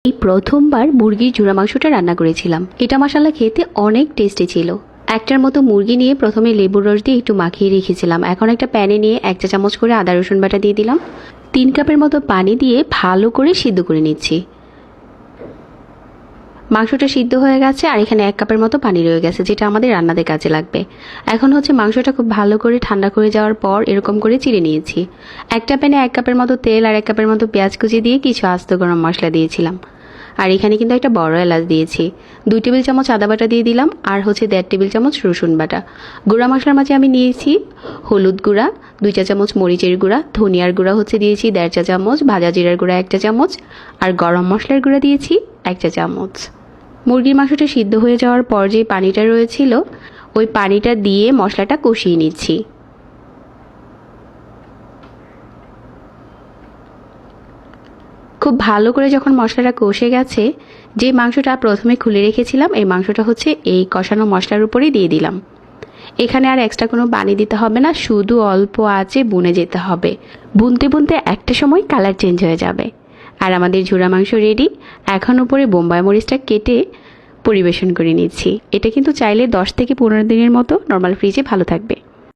এই প্রথমবার মুরগির ঝুরা মাংসটা রান্না করেছিলাম। এটা মাশাআল্লাহ খেতে অনেক টেস্টি ছিল। একটার মতো মুরগি নিয়ে প্রথমে লেবুর রস দিয়ে একটু মাখিয়ে রেখেছিলাম। এখন একটা প্যানে নিয়ে 1 চা চামচ করে আদা রসুন বাটা দিয়ে দিলাম। 3 কাপের মতো পানি দিয়ে ভালো করে সিদ্ধ করে নিচ্ছি। মাংসটা সিদ্ধ হয়ে গেছে আর এখানে 1 কাপের মতো পানি রয়ে গেছে, যেটা আমাদের রান্নাতে কাজে লাগবে। এখন মাংসটা খুব ভালো করে ঠান্ডা করে যাওয়ার পর এরকম করে চিড়ে নিয়েছি। একটা প্যানে 1 কাপের মতো তেল আর 1 কাপের মতো পেঁয়াজ কুচি দিয়ে কিছু আস্ত গরম মশলা দিয়েছিলাম। আর এখানে কিন্তু একটা বড় এলাচ দিয়েছি। 2 টেবিল চামচ আদা বাটা দিয়ে দিলাম আর 1.5 টেবিল চামচ রসুন বাটা। গুঁড়া মশলার মাঝে আমি নিয়েছি হলুদ গুঁড়া 2 চা চামচ, মরিচের গুঁড়া, ধনিয়ার গুঁড়া দিয়েছি 1.5 চা চামচ, ভাজা জিরার গুঁড়া 1 চা চামচ আর গরম মশলার গুঁড়া দিয়েছি 1 চা চামচ। মুরগির মাংসটা সিদ্ধ হয়ে যাওয়ার পর যে পানিটা রয়েছিল ওই পানিটা দিয়ে মশলাটা কষিয়ে নিচ্ছি। খুব ভালো করে যখন মশলাটা কষে গেছে, যে মাংসটা প্রথমে খুলে রেখেছিলাম এই মাংসটা এই কষানো মশলার উপরেই দিয়ে দিলাম। এখানে আর এক্সট্রা কোনো পানি দিতে হবে না, শুধু অল্প আঁচে ভুনে যেতে হবে। ভুনতে ভুনতে একটা সময় কালার চেঞ্জ হয়ে যাবে আর আমাদের ঝুরা মাংস রেডি। এখন উপরে বোম্বাই মরিচটা কেটে পরিবেশন করে নিচ্ছি। এটা কিন্তু চাইলে 10 থেকে 15 দিনের মতো নর্মাল ফ্রিজে ভালো থাকবে।